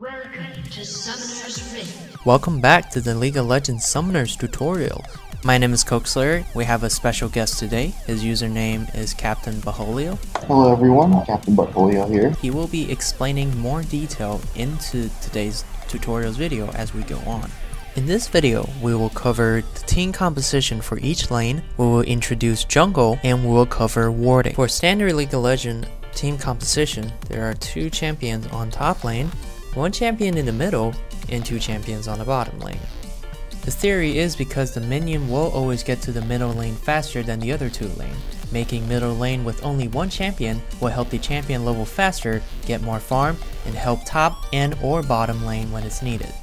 Welcome to Summoner's Rift. Welcome back to the League of Legends Summoners tutorial. My name is CokeSlayer. We have a special guest today. His username is CaptainButtholio. Hello everyone, CaptainButtholio here. He will be explaining more detail into today's tutorials video as we go on. In this video, we will cover the team composition for each lane, we will introduce jungle, and we will cover warding. For standard League of Legends team composition, there are 2 champions on top lane, 1 champion in the middle, and 2 champions on the bottom lane. The theory is because the minion will always get to the middle lane faster than the other 2 lanes. Making middle lane with only 1 champion will help the champion level faster, get more farm, and help top and or bottom lane when it's needed.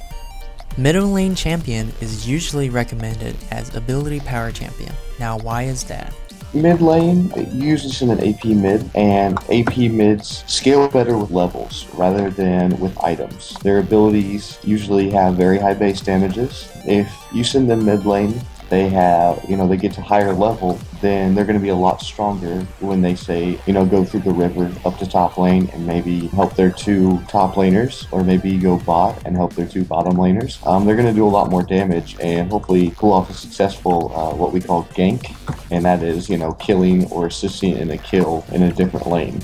Middle lane champion is usually recommended as ability power champion. Now why is that? Mid lane, it uses in an AP mid, and AP mids scale better with levels rather than with items. Their abilities usually have very high base damages. If you send them mid lane, they get to higher level, then they're going to be a lot stronger when they say, go through the river up to top lane and maybe help their 2 top laners, or maybe go bot and help their 2 bottom laners. They're going to do a lot more damage and hopefully pull off a successful, what we call gank, and that is, killing or assisting in a kill in a different lane.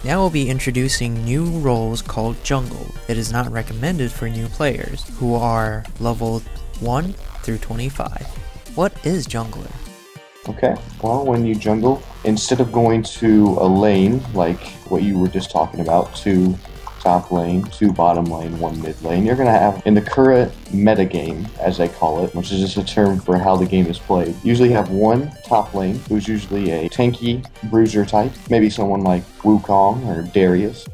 Now we'll be introducing new roles called jungle. It is not recommended for new players who are level 1 through 25. What is jungler? Okay, well, when you jungle, instead of going to a lane like what you were just talking about, 2 top lane, 2 bottom lane, 1 mid lane, you're going to have, in the current meta game, as they call it, which is just a term for how the game is played, usually have 1 top lane, who's usually a tanky bruiser type, maybe someone like Wukong or Darius.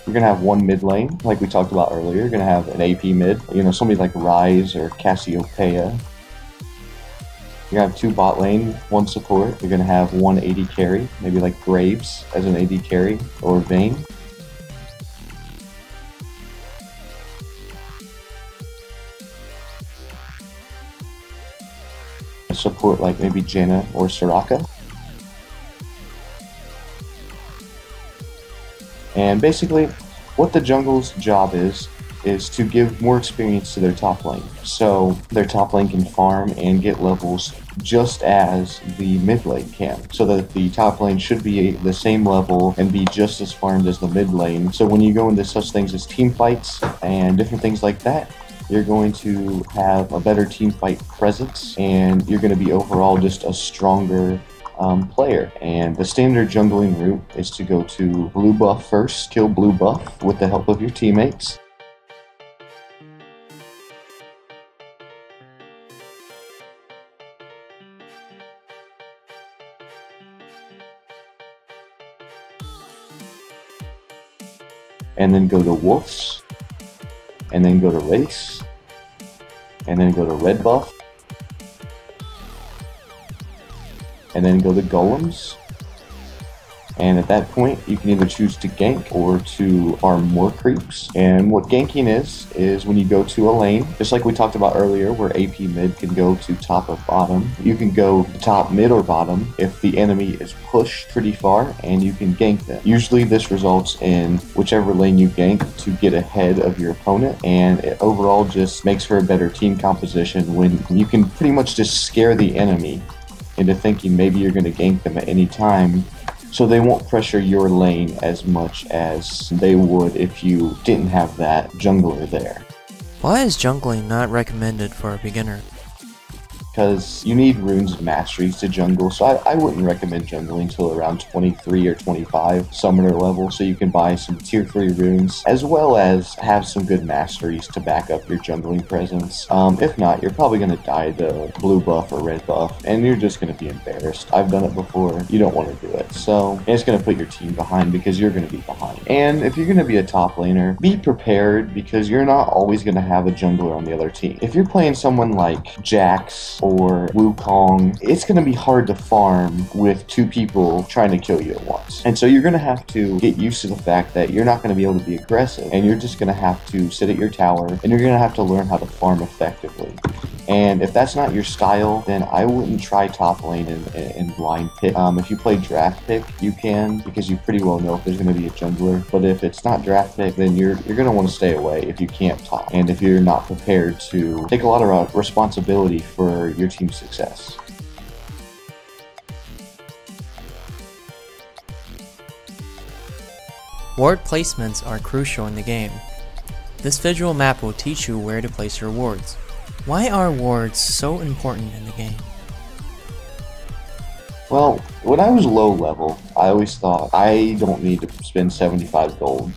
You're going to have 1 mid lane, like we talked about earlier. You're going to have an AP mid, somebody like Ryze or Cassiopeia. You're going to have 2 bot lane, 1 support. You're going to have 1 AD carry, maybe like Graves as an AD carry, or Vayne. Support like maybe Janna or Soraka. And basically, what the jungle's job is to give more experience to their top lane. So their top lane can farm and get levels just as the mid lane can. So that the top lane should be the same level and be just as farmed as the mid lane. So when you go into such things as team fights and different things like that, you're going to have a better team fight presence, and you're going to be overall just a stronger player. And the standard jungling route is to go to blue buff first, kill blue buff with the help of your teammates. And then go to wolves, and then go to race, and then go to red buff, and then go to golems. And at that point, you can either choose to gank or to farm more creeps. And what ganking is when you go to a lane, just like we talked about earlier, where AP mid can go to top or bottom. You can go top, mid, or bottom if the enemy is pushed pretty far, and you can gank them. Usually this results in whichever lane you gank to get ahead of your opponent, and it overall just makes for a better team composition when you can pretty much just scare the enemy into thinking maybe you're going to gank them at any time, so they won't pressure your lane as much as they would if you didn't have that jungler there. Why is jungling not recommended for a beginner? Because you need runes of masteries to jungle, so I wouldn't recommend jungling until around 23 or 25 summoner level, so you can buy some tier 3 runes, as well as have some good masteries to back up your jungling presence. If not, you're probably going to die to blue buff or red buff, and you're just going to be embarrassed. I've done it before. You don't want to do it, so it's going to put your team behind because you're going to be behind. And if you're going to be a top laner, be prepared, because you're not always going to have a jungler on the other team. If you're playing someone like Jax or Wukong, it's going to be hard to farm with 2 people trying to kill you at once. And so you're going to have to get used to the fact that you're not going to be able to be aggressive, and you're just going to have to sit at your tower, and you're going to have to learn how to farm effectively. And if that's not your style, then I wouldn't try top lane in blind pick. If you play draft pick, you can, because you pretty well know if there's going to be a jungler. But if it's not draft pick, then you're going to want to stay away if you can't top, and if you're not prepared to take a lot of responsibility for your team's success. Ward placements are crucial in the game. This visual map will teach you where to place your wards. Why are wards so important in the game? Well, when I was low level, I always thought I don't need to spend 75 gold,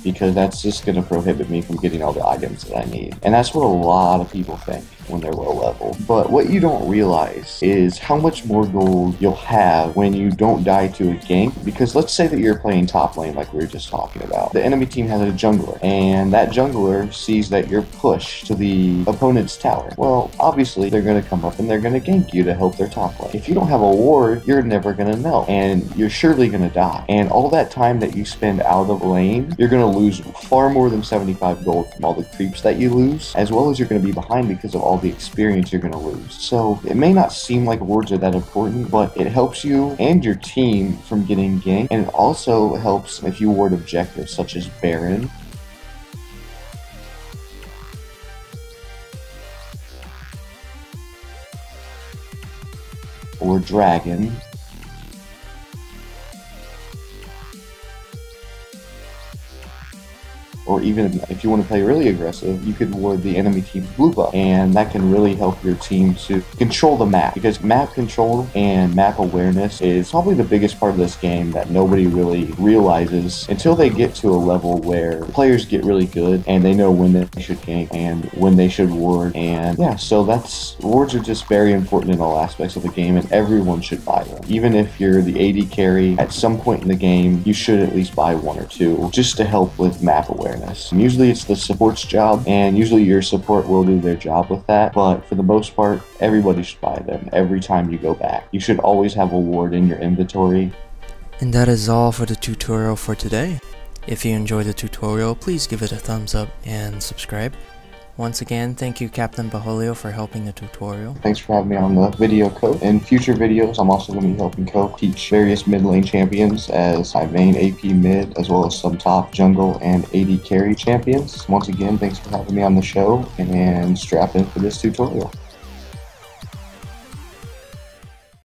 because that's just going to prohibit me from getting all the items that I need. And that's what a lot of people think when they're low level. But what you don't realize is how much more gold you'll have when you don't die to a gank. Because let's say that you're playing top lane like we were just talking about. The enemy team has a jungler, and that jungler sees that you're pushed to the opponent's tower. Well, obviously they're going to come up and they're going to gank you to help their top lane. If you don't have a ward, you're never going to know, and you're surely going to die. And all that time that you spend out of lane, you're going to lose far more than 75 gold from all the creeps that you lose, as well as you're going to be behind because of all the experience you're going to lose. So it may not seem like wards are that important, but it helps you and your team from getting ganked, and it also helps if you ward objectives such as Baron, or Dragon, or even if you want to play really aggressive, you could ward the enemy team's blue buff, and that can really help your team to control the map, because map control and map awareness is probably the biggest part of this game that nobody really realizes until they get to a level where players get really good and they know when they should gank and when they should ward. And yeah, so wards are just very important in all aspects of the game, and everyone should buy them. Even if you're the AD carry, at some point in the game you should at least buy one or two just to help with map awareness. Usually it's the support's job, and usually your support will do their job with that, but for the most part, everybody should buy them every time you go back. You should always have a ward in your inventory. And that is all for the tutorial for today. If you enjoyed the tutorial, please give it a thumbs up and subscribe. Once again, thank you CaptainButtholio for helping the tutorial. Thanks for having me on the video, Coke. In future videos, I'm also going to be helping Coke teach various mid lane champions as my main AP mid, as well as some top jungle and AD carry champions. Once again, thanks for having me on the show, and strap in for this tutorial.